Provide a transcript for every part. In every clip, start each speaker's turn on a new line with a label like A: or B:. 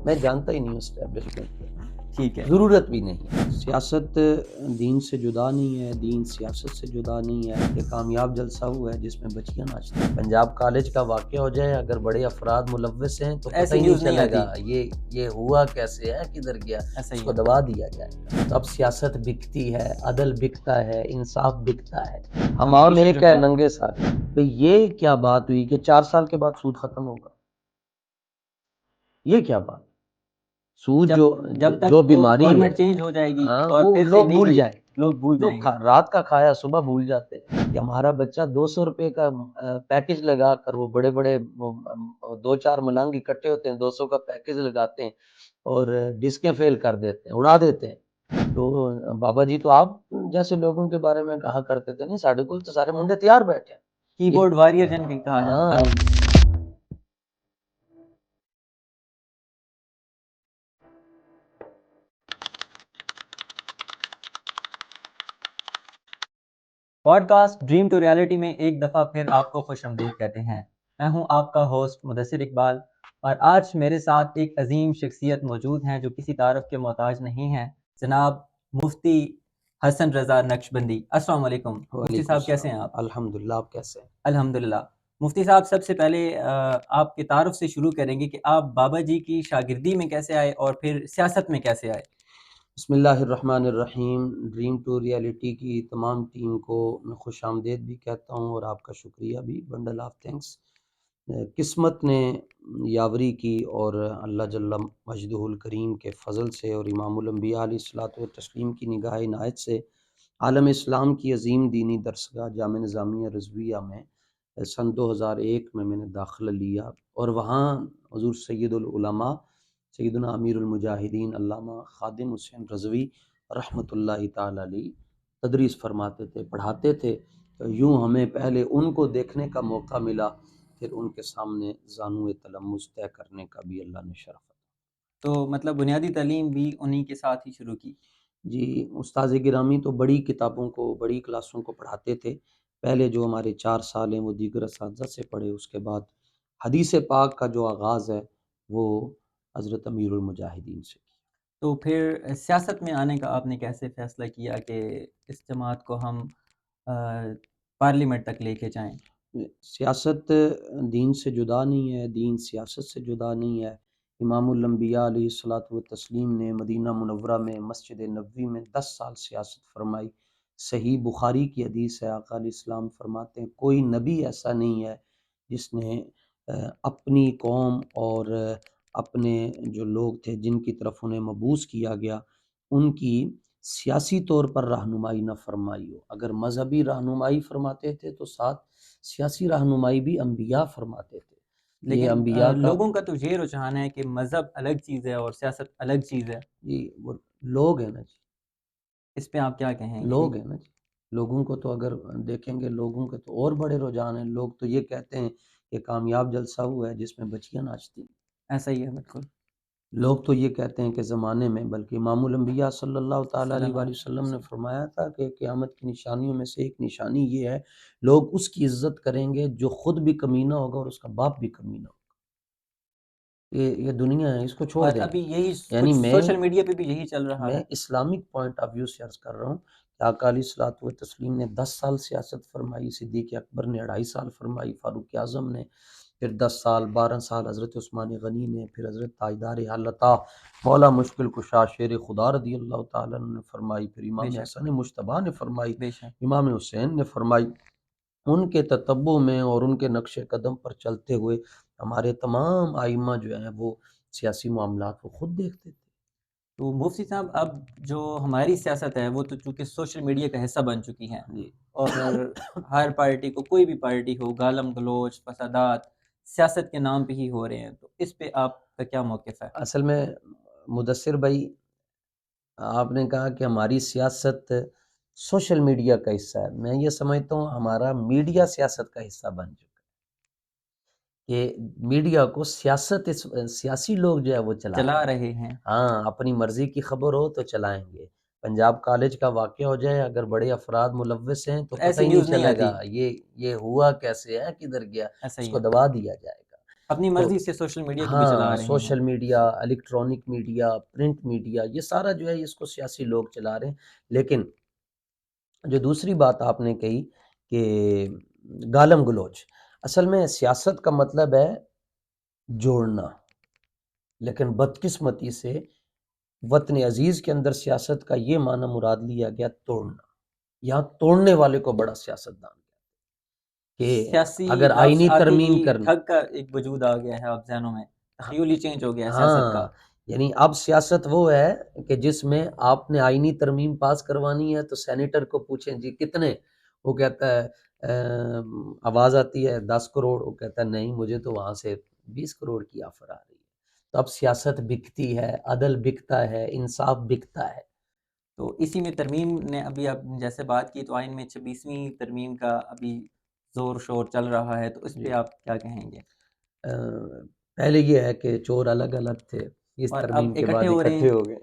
A: میں جانتا ہی نہیں ہوں اسٹیبلشمنٹ کو،
B: ٹھیک ہے،
A: ضرورت بھی نہیں ہے۔ سیاست دین سے جدا نہیں ہے، دین سیاست سے جدا نہیں ہے۔ یہ کامیاب جلسہ ہوا ہے جس میں بچیاں ناچتی ہیں۔ پنجاب کالج کا واقعہ ہو جائے، اگر بڑے افراد ملوث ہیں تو پتہ
B: ایسی
A: ہی نہیں
B: نیوز نہیں
A: چلے گا
B: آتی۔
A: یہ ہوا کیسے ہے، کدھر گیا،
B: ایسا
A: اس
B: ہی
A: کو
B: ہے۔
A: دبا دیا جائے گا۔ تو اب سیاست بکتی ہے، عدل بکتا ہے، انصاف بکتا ہے۔ ہم اور نہیں کہ ننگے ساتھ بھئی یہ کیا بات ہوئی کہ 4 سال کے بعد سود ختم ہوگا؟ یہ کیا بات؟ سود
B: جب تک
A: جو بیماری ہے
B: گورنمنٹ چینج ہو جائے گی اور
A: وہ
B: پھر سے
A: لوگ
B: نہیں
A: بھول
B: ہوئی،
A: جائیں،
B: لوگ بھول جائیں گے۔
A: رات کا کھایا صبح بھول جاتے ہیں کہ ہمارا بچہ 200 روپے کا پیکج لگا کر، وہ بڑے بڑے 2-4 ملنگ اکٹھے ہوتے ہیں، 200 کا پیکج لگاتے ہیں اور ڈسکیں فیل کر دیتے ہیں، اڑا دیتے ہیں۔ تو بابا جی تو آپ جیسے لوگوں کے بارے میں کہا کرتے تھے، نہیں ساڑھے کل تو سارے منڈے تیار بیٹھے ہیں۔
B: کی بورڈ واریر جن بھی کہا جاتا ہے۔
A: ہاں،
B: podcast dream to reality میں ایک دفعہ پھر آپ کو خوش آمدید کہتے ہیں۔ میں ہوں آپ کا ہوسٹ مدثر اقبال، اور آج میرے ساتھ ایک عظیم شخصیت موجود ہیں جو کسی تعارف کے محتاج نہیں ہیں، جناب مفتی حسن رضا نقشبندی۔ السلام علیکم مفتی صاحب، کیسے ہیں آپ؟
A: الحمدللہ، آپ کیسے ہیں؟
B: الحمدللہ۔ مفتی صاحب، سب سے پہلے آپ کے تعارف سے شروع کریں گے کہ آپ بابا جی کی شاگردی میں کیسے آئے اور پھر سیاست میں کیسے آئے؟
A: بسم اللہ الرحمن الرحیم۔ ڈریم ٹو ریالٹی کی تمام ٹیم کو میں خوش آمدید بھی کہتا ہوں اور آپ کا شکریہ بھی، بنڈل آف تھینکس۔ قسمت نے یاوری کی اور اللہ جل مجدہ الکریم کے فضل سے اور امام الانبیاء علیہ الصلوۃ والتسلیم کی نگاہ عنایت سے عالم اسلام کی عظیم دینی درسگاہ جامعہ نظامیہ رضویہ میں سن 2001 میں نے داخلہ لیا، اور وہاں حضور سید العلماء سیدنا امیر المجاہدین علامہ خادم حسین رضوی رحمۃ اللہ تعالی علیہ تدریس فرماتے تھے، پڑھاتے تھے۔ تو یوں ہمیں پہلے ان کو دیکھنے کا موقع ملا، پھر ان کے سامنے زانو تلمذ طے کرنے کا بھی اللہ نے شرف عطا۔
B: تو مطلب بنیادی تعلیم بھی انہی کے ساتھ ہی شروع کی؟
A: جی، استاذ گرامی تو بڑی کتابوں کو، بڑی کلاسوں کو پڑھاتے تھے۔ پہلے جو ہمارے 4 سال ہیں وہ دیگر اساتذہ سے پڑھے، اس کے بعد حدیث پاک کا جو آغاز ہے وہ حضرت امیر المجاہدین سے کیا۔
B: تو پھر سیاست میں آنے کا آپ نے کیسے فیصلہ کیا کہ اس جماعت کو ہم پارلیمنٹ تک لے کے جائیں؟
A: سیاست دین سے جدا نہیں ہے، دین سیاست سے جدا نہیں ہے۔ امام الانبیاء علیہ الصلوۃ والتسلیم نے مدینہ منورہ میں مسجد نبوی میں 10 سال سیاست فرمائی۔ صحیح بخاری کی حدیث ہے، آقا علیہ السلام فرماتے ہیں کوئی نبی ایسا نہیں ہے جس نے اپنی قوم اور اپنے جو لوگ تھے جن کی طرف انہیں مبعوث کیا گیا ان کی سیاسی طور پر رہنمائی نہ فرمائی ہو۔ اگر مذہبی رہنمائی فرماتے تھے تو ساتھ سیاسی رہنمائی بھی انبیاء فرماتے تھے۔ یہ
B: لیکن
A: انبیاء کا
B: لوگوں کا تو یہ رجحان ہے کہ مذہب الگ چیز ہے اور سیاست الگ چیز ہے۔
A: جی وہ لوگ ہیں نا جی،
B: اس پہ آپ کیا کہیں گے؟
A: لوگ ہیں نا جی، لوگوں کو تو اگر دیکھیں گے لوگوں کے تو اور بڑے رجحان ہیں۔ لوگ تو یہ کہتے ہیں کہ کامیاب جلسہ ہوا ہے جس میں بچیاں ناچتی ہیں۔
B: ایسا ہی ہے بالکل۔
A: لوگ تو یہ کہتے ہیں کہ زمانے میں، بلکہ امام الانبیاء صلی اللہ تعالیٰ علیہ وآلہ وسلم نے فرمایا تھا کہ قیامت کی نشانیوں میں سے ایک نشانی یہ ہے لوگ اس کی عزت کریں گے جو خود بھی کمینہ ہوگا اور اس کا باپ بھی کمینہ ہوگا۔ یہ دنیا ہے، اس کو چھوڑ
B: اور
A: دیں۔
B: ابھی یہی
A: یعنی
B: کچھ
A: میں
B: سوشل میڈیا پہ بھی یہی چل رہا
A: میں
B: ہے۔
A: اسلامک پوائنٹ آف ویو سے عرض کر رہا ہوں کہ آقا علیہ الصلوۃ والتسلیم نے 10 سال سیاست فرمائی، صدیق اکبر نے 2.5 سال فرمائی، فاروق اعظم نے پھر 10 سال، 12 سال حضرت عثمان غنی نے، پھر حضرت تاجدار حالتا مولا مشکل کشا شیر خدا رضی اللہ تعالیٰ عنہ نے فرمائی، پھر امام حسن مجتبیٰ نے فرمائی،
B: بے شک۔
A: امام حسین نے فرمائی۔ ان کے تتبع میں اور ان کے نقش قدم پر چلتے ہوئے ہمارے تمام ائمہ جو ہیں وہ سیاسی معاملات کو خود دیکھتے تھے۔
B: تو مفتی صاحب، اب جو ہماری سیاست ہے وہ تو چونکہ سوشل میڈیا کا حصہ بن چکی ہے،
A: جی،
B: اور ہر پارٹی کو، کوئی بھی پارٹی ہو، گالم گلوچ، فسادات سیاست کے نام پہ ہی ہو رہے ہیں، تو اس پہ آپ کا کیا موقف ہے؟
A: اصل میں مدثر بھائی، آپ نے کہا کہ ہماری سیاست سوشل میڈیا کا حصہ ہے، میں یہ سمجھتا ہوں ہمارا میڈیا سیاست کا حصہ بن چکا ہے کہ میڈیا کو سیاسی لوگ جو ہے وہ
B: چلا رہے ہیں۔
A: ہاں، اپنی مرضی کی خبر ہو تو چلائیں گے۔ پنجاب کالج کا واقعہ ہو جائے، اگر بڑے افراد ملوث ہیں تو پتہ
B: ایسی
A: ہی نہیں
B: نیوز نہیں
A: چلے گا
B: آتی۔
A: یہ ہوا کیسے ہے، کدھر گیا،
B: ایسا
A: اس
B: ہی
A: کو
B: ہے۔
A: دبا دیا جائے گا۔
B: اپنی مرضی سے سوشل میڈیا کو بھی چلا
A: ہاں
B: رہے ہیں.
A: Social media, electronic media, print media, یہ سارا جو ہے اس کو سیاسی لوگ چلا رہے ہیں. لیکن جو دوسری بات آپ نے کہی کہ گالم گلوچ، اصل میں سیاست کا مطلب ہے جوڑنا، لیکن بدقسمتی سے وطن عزیز کے اندر سیاست کا یہ معنی مراد لیا گیا توڑنا. یہاں توڑنے والے کو بڑا سیاستدان کہ
B: سیاسی
A: اگر
B: لفظ
A: آئینی
B: آتے
A: ترمیم
B: ہی
A: کرنی.
B: ٹھگ کا ایک وجود آ گیا ہے اب ذہنوں میں، تخیل ہی چینج ہو گیا ہے سیاست کا.
A: ہاں یعنی اب سیاست وہ ہے کہ جس میں آپ نے آئینی ترمیم پاس کروانی ہے تو سینیٹر کو پوچھیں جی کتنے، وہ کہتا ہے آواز آتی ہے 10 کروڑ، وہ کہتا ہے نہیں مجھے تو وہاں سے 20 کروڑ کی آفر آ رہی ہے. تو اب سیاست بکتی ہے، عدل بکتا ہے، انصاف بکتا ہے.
B: تو اسی میں ترمیم نے ابھی آپ جیسے بات کی تو آئین میں 26ویں ترمیم کا ابھی زور شور چل رہا ہے، تو اس پہ آپ کیا کہیں گے؟
A: پہلے یہ ہے کہ چور الگ الگ تھے، اس
B: اور اب
A: ترمیم کے
B: اکٹھے
A: بعد
B: ہو رہے
A: اکٹھے
B: ہیں،
A: ہو گئے،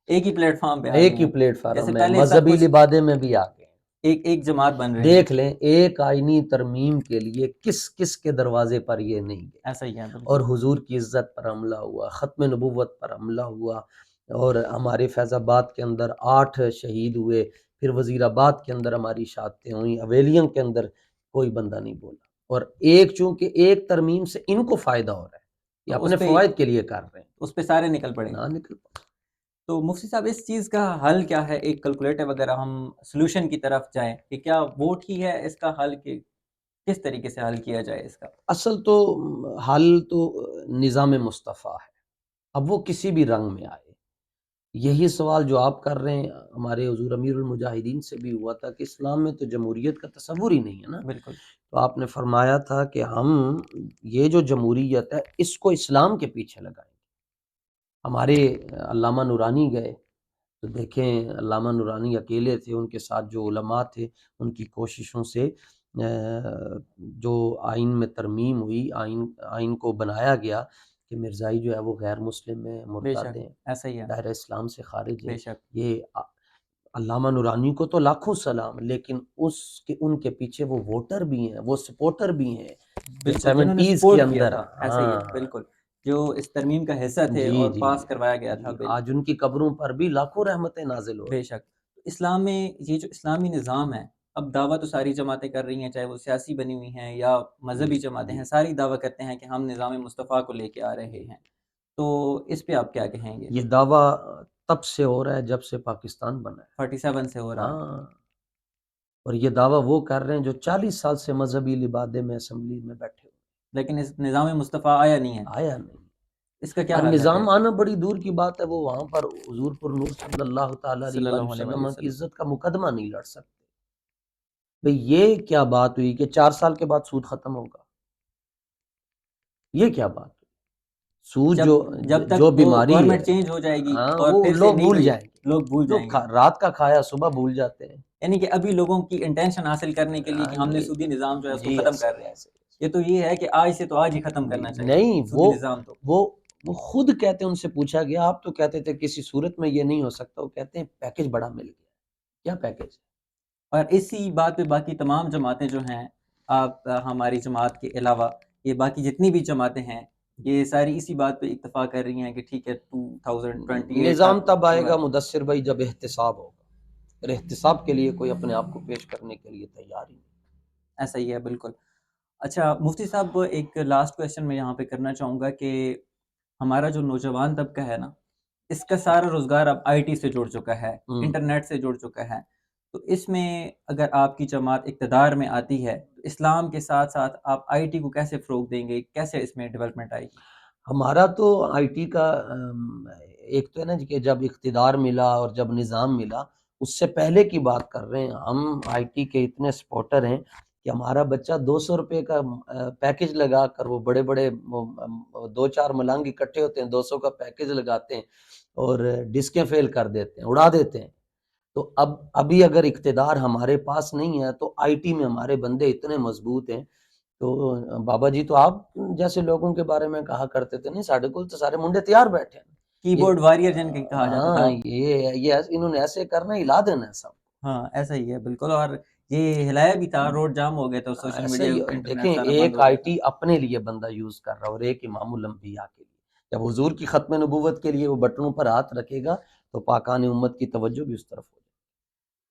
B: ایک ہی پلیٹ فارم پہ آ
A: ایک
B: گئے
A: ہی
B: ہیں.
A: پلیٹ
B: جیسے
A: فارم میں
B: پہلے سب
A: مذہبی
B: کچھ
A: لبادے میں بھی آ گئے.
B: ایک جماعت بن رہے ہیں.
A: دیکھ لیں ایک آئینی ترمیم کے لیے کس کس کے دروازے پر یہ نہیں گئے.
B: ایسا ہی ہے
A: اور
B: بالکل.
A: حضور کی عزت پر حملہ ہوا، ختم نبوت پر حملہ ہوا، اور ہمارے فیض آباد کے اندر 8 شہید ہوئے، پھر وزیر آباد کے اندر ہماری شہادتیں ہوئیں، اویلیم کے اندر کوئی بندہ نہیں بولا. اور چونکہ ایک ترمیم سے ان کو فائدہ ہو رہا ہے، یہ
B: تو
A: اپنے فوائد کے لیے کر رہے ہیں،
B: اس پہ سارے نکل پڑے.
A: نہ نکل پائے.
B: تو مفتی صاحب اس چیز کا حل کیا ہے؟ ایک کیلکولیٹو اگر ہم سلوشن کی طرف جائیں کہ کیا ووٹ ہی ہے اس کا حل، کہ کس طریقے سے حل کیا جائے اس کا؟
A: اصل تو حل تو نظام مصطفیٰ ہے، اب وہ کسی بھی رنگ میں آئے. یہی سوال جو آپ کر رہے ہیں ہمارے حضور امیر المجاہدین سے بھی ہوا تھا کہ اسلام میں تو جمہوریت کا تصور ہی نہیں ہے نا.
B: بالکل.
A: تو آپ نے فرمایا تھا کہ ہم یہ جو جمہوریت ہے اس کو اسلام کے پیچھے لگائیں. ہمارے علامہ نورانی گئے تو دیکھیں علامہ نورانی اکیلے تھے، ان کے ساتھ جو علماء تھے ان کی کوششوں سے جو آئین میں ترمیم ہوئی، آئین کو بنایا گیا کہ مرزائی جو ہے وہ غیر مسلم ہیں،
B: بے
A: مرتد
B: شک
A: ہیں،
B: ایسا ہی ہے.
A: دائرہ اسلام سے خارج ہیں.
B: بے شک.
A: یہ علامہ نورانی کو تو لاکھوں سلام، لیکن ان کے پیچھے وہ ووٹر بھی ہیں، وہ سپورٹر بھی ہیں جو
B: بالکل جنہوں نے
A: 70s کے
B: سپورٹ کیا
A: اندر.
B: تھا. ایسا ہی ہے بالکل، جو اس ترمیم کا حصہ تھے
A: جی
B: اور
A: جی
B: پاس کروایا گیا تھا
A: جی
B: بل.
A: آج ان کی قبروں پر بھی لاکھوں رحمتیں نازل ہو رہی
B: بے شک. اسلام میں یہ جو اسلامی نظام ہے، اب دعویٰ تو ساری جماعتیں کر رہی ہیں، چاہے وہ سیاسی بنی ہوئی ہیں یا مذہبی جماعتیں ہیں، ساری دعویٰ کرتے ہیں کہ ہم نظام مصطفیٰ کو لے کے آ رہے ہیں. تو اس پہ آپ کیا کہیں گے؟
A: یہ دعویٰ تب سے ہو رہا ہے جب سے پاکستان بنا ہے.
B: 47 سے ہو رہا ہے.
A: ہاں، اور یہ دعویٰ وہ کر رہے ہیں جو 40 سال سے مذہبی لبادے میں اسمبلی میں بیٹھے ہوئے،
B: لیکن اس نظام مصطفیٰ آیا نہیں ہے.
A: آیا نہیں.
B: اس کا کیا
A: اور
B: حل ہے
A: نظام
B: پھر؟
A: آنا بڑی دور کی بات ہے، وہ وہاں پر حضور پر نور صلی اللہ تعالیٰ
B: صلی
A: علیہ وآلہ
B: اللہ علیہ
A: وسلم کی
B: وسلم.
A: عزت کا مقدمہ نہیں لڑ سکتے. بھئی یہ کیا بات ہوئی کہ 4 سال کے بعد سود ختم ہوگا؟ یہ کیا بات ہوئی؟ سود
B: جب تک
A: جو
B: وہ
A: بیماری
B: گورنمنٹ
A: ہے،
B: چینج ہو جائے گی
A: ہاں
B: اور
A: وہ
B: پھر سے
A: لوگ
B: نہیں
A: بھول
B: ہوئی،
A: جائیں گے.
B: لوگ بھول
A: جو
B: جائیں گے.
A: رات کا کھایا صبح بھول جاتے ہیں.
B: یعنی کہ ابھی لوگوں کی انٹینشن حاصل کرنے کے لیے کہ ہم نے سودی نظام جو ہے اس کو
A: جی
B: ختم
A: ایسے
B: کر
A: ہی
B: رہے ہیں.
A: ایسے
B: یہ تو یہ ہے کہ آج سے تو آج ہی ختم کرنا چاہیے
A: نہیں.
B: سودی نظام. تو
A: وہ خود کہتے ہیں، ان سے پوچھا گیا آپ تو کہتے تھے کسی صورت میں یہ نہیں ہو سکتا، وہ کہتے ہیں پیکج بڑا مل گیا. کیا پیکج؟
B: اور اسی بات پہ باقی تمام جماعتیں جو ہیں، آپ ہماری جماعت کے علاوہ یہ باقی جتنی بھی جماعتیں ہیں، یہ ساری اسی بات پہ اتفاق کر رہی ہیں کہ ٹھیک ہے 2028
A: نظام
B: تک
A: تب آئے
B: پورا.
A: گا مدثر بھائی جب احتساب ہوگا، اور احتساب کے لیے کوئی اپنے آپ کو پیش کرنے کے لیے تیار ہی نہیں.
B: ایسا ہی ہے بالکل. اچھا مفتی صاحب، ایک لاسٹ کویشچن میں یہاں پہ کرنا چاہوں گا کہ ہمارا جو نوجوان طبقہ ہے نا، اس کا سارا روزگار اب آئی ٹی سے جڑ چکا ہے، انٹرنیٹ سے جڑ چکا ہے. تو اس میں اگر آپ کی جماعت اقتدار میں آتی ہے تو اسلام کے ساتھ ساتھ آپ آئی ٹی کو کیسے فروغ دیں گے؟ کیسے اس میں ڈیولپمنٹ آئے گی؟
A: ہمارا تو آئی ٹی کا ایک تو ہے نا کہ جب اقتدار ملا اور جب نظام ملا، اس سے پہلے کی بات کر رہے ہیں. ہم آئی ٹی کے اتنے سپورٹر ہیں کہ ہمارا بچہ 200 روپے کا پیکج لگا کر، وہ بڑے بڑے 2-4 ملنگ اکٹھے ہوتے ہیں، 200 کا پیکج لگاتے ہیں اور ڈسکیں فیل کر دیتے ہیں، اڑا دیتے ہیں. تو ابھی اگر اقتدار ہمارے پاس نہیں ہے تو آئی ٹی میں ہمارے بندے اتنے مضبوط ہیں. تو بابا جی تو آپ جیسے لوگوں کے بارے میں کہا کرتے تھے، نہیں ساڑھے کل تو سارے منڈے تیار بیٹھے ہیں.
B: کی بورڈ واریر جن کے کہا جاتا تھا.
A: ہاں یہ انہوں نے ایسے کرنا، ہلا دینا ہے سب.
B: ہاں ایسا ہی ہے بالکل. اور یہ ہلایا بھی تھا، روڈ جام ہو گئے تو سوشل
A: ایسا
B: میڈیا
A: ہی
B: انٹرنیٹ
A: دیکھیں،
B: سارا بند
A: ایک
B: ہو گیا
A: آئی
B: تھا۔
A: ٹی اپنے لیے بندہ یوز کر رہا ہے اور ایک امام الانبیاء کے لیے، جب حضور کی ختم نبوت کے لیے وہ بٹنوں پر ہاتھ رکھے گا تو پاکان امت کی توجہ بھی اس طرف ہو جائے۔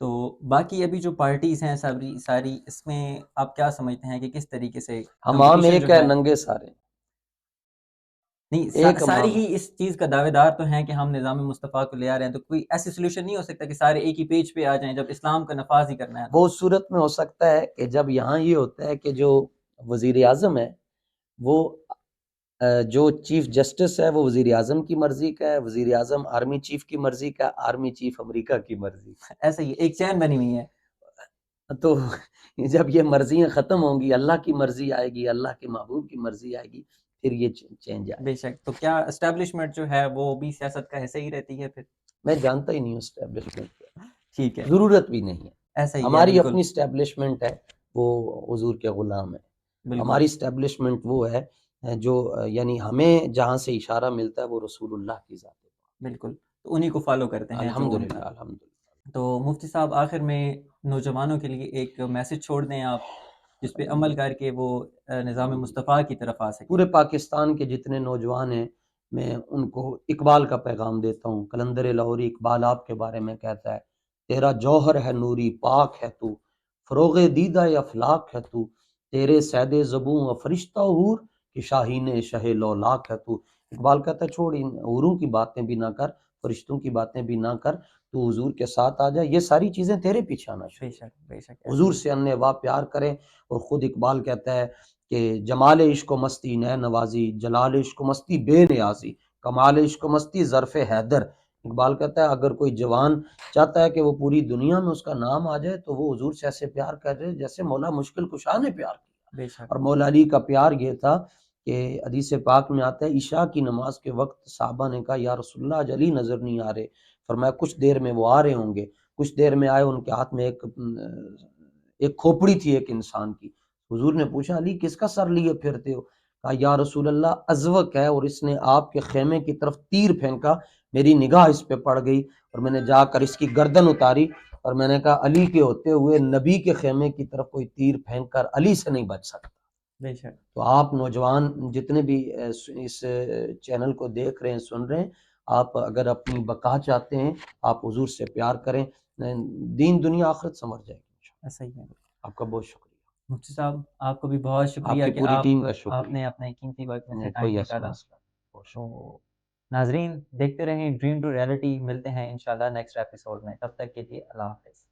B: تو باقی ابھی جو پارٹیز ہیں ساری اس میں آپ کیا سمجھتے ہیں کہ کس طریقے سے
A: ہم عام
B: کمپٹیشن جو
A: ایک ہے،
B: ہے؟
A: ننگے سارے
B: نہیں،
A: ایک
B: ساری
A: امام
B: ہی اس چیز کا دعوے دار تو ہیں کہ ہم نظام مصطفیٰ کو لے آ رہے ہیں، تو کوئی ایسی سولوشن نہیں ہو سکتا کہ سارے ایک ہی پیج پہ آ جائیں جب اسلام کا نفاذ ہی کرنا ہے؟
A: وہ اس صورت میں ہو سکتا ہے کہ جب یہاں یہ ہوتا ہے کہ جو وزیر اعظم ہے وہ جو چیف جسٹس ہے وہ وزیر اعظم کی مرضی کا ہے، وزیر اعظم آرمی چیف کی مرضی کا، آرمی چیف امریکہ کی مرضی کا۔
B: ایسا ہی ایک چین بنی ہوئی ہے۔
A: تو جب یہ مرضیاں ختم ہوں گی، اللہ کی مرضی آئے گی، اللہ کے محبوب کی مرضی آئے گی، پھر یہ چینج آئے گا۔
B: بے شک۔ تو کیا اسٹیبلشمنٹ جو ہے وہ بھی سیاست کا حصہ ہی رہتی ہے پھر؟
A: میں جانتا ہی نہیں ہوں اسٹیبلشمنٹ کیا،
B: ٹھیک ہے،
A: ضرورت بھی نہیں ہے۔
B: ایسا ہی ہے،
A: ہماری
B: بالکل
A: اپنی اسٹیبلشمنٹ ہے، وہ حضور کے غلام ہے۔
B: بالکل
A: ہماری اسٹیبلشمنٹ وہ ہے جو یعنی ہمیں جہاں سے اشارہ ملتا ہے وہ رسول اللہ کی ذات ہے۔
B: بالکل، تو انہی کو فالو کرتے ہیں جو ان کا۔
A: الحمدللہ الحمدللہ۔
B: تو مفتی صاحب آخر میں نوجوانوں کے لیے ایک میسج چھوڑ دیں آپ، جس پہ عمل کر کے وہ نظام مصطفیٰ کی طرف آ سکیں۔
A: پورے پاکستان کے جتنے نوجوان ہیں میں ان کو اقبال کا پیغام دیتا ہوں۔ کلندر لاہوری اقبال آپ کے بارے میں کہتا ہے، تیرا جوہر ہے نوری پاک ہے تو، فروغ دیدہ افلاق ہے تو، تیرے سید زبوں فرشتہ حور کہ شاہین شہ لولاک ہے تو۔ اقبال کہتا ہے چھوڑ ان حوروں کی باتیں بھی نہ کر، فرشتوں کی باتیں بھی نہ کر، تو حضور کے ساتھ آ جائے، یہ ساری چیزیں تیرے پیچھے آنا
B: بے
A: شروع ہو۔
B: شک بے شک، ایسا
A: حضور
B: ہی
A: سے انے واہ پیار کریں۔ اور خود اقبال کہتا ہے کہ جمال عشق و مستی نئے نوازی، جلال عشق و مستی بے نیازی، کمال عشق و مستی ظرف حیدر۔ اقبال کہتا ہے اگر کوئی جوان چاہتا ہے کہ وہ پوری دنیا میں اس کا نام آ جائے تو وہ حضور سے ایسے پیار کر رہے جیسے مولا مشکل کشا نے پیار کیا۔
B: بے شک
A: اور مولا علی کا پیار یہ تھا کہ حدیث پاک میں آتا ہے عشاء کی نماز کے وقت صحابہ نے کہا یا رسول اللہ آج علی نظر نہیں آ رہے، فرمایا کچھ دیر میں وہ آ رہے ہوں گے۔ کچھ دیر میں آئے، ان کے ہاتھ میں ایک کھوپڑی تھی ایک انسان کی۔ حضور نے پوچھا علی کس کا سر لیے پھرتے ہو؟ کہا یا رسول اللہ ازوک ہے اور اس نے آپ کے خیمے کی طرف تیر پھینکا، میری نگاہ اس پہ پڑ گئی اور میں نے جا کر اس کی گردن اتاری اور میں نے کہا علی کے ہوتے ہوئے نبی کے خیمے کی طرف کوئی تیر پھینک کر علی سے نہیں بچ سکتا۔
B: بے شک۔
A: تو آپ نوجوان جتنے بھی اس چینل کو دیکھ رہے ہیں سن رہے ہیں، آپ اگر اپنی بقا چاہتے ہیں آپ حضور سے پیار کریں، دین دنیا آخرت سنور جائے گی۔
B: ایسا ہی ہے۔
A: آپ کا بہت شکریہ۔
B: مفتی صاحب آپ کو بھی بہت
A: آپ
B: شکریہ
A: کی
B: کہ
A: پوری ٹیم کا
B: آپ نے
A: شکریہ۔
B: اپنے قیمتی وقت میں سے ٹائم
A: کوئی ایسا
B: نکالا۔
A: مسئلہ نہیں۔ بہت شکریہ۔
B: تو ناظرین دیکھتے رہیں ڈریم ٹو ریئلٹی، ملتے ہیں انشاءاللہ نیکسٹ ایپیسوڈ میں، تب تک کے لیے اللہ حافظ۔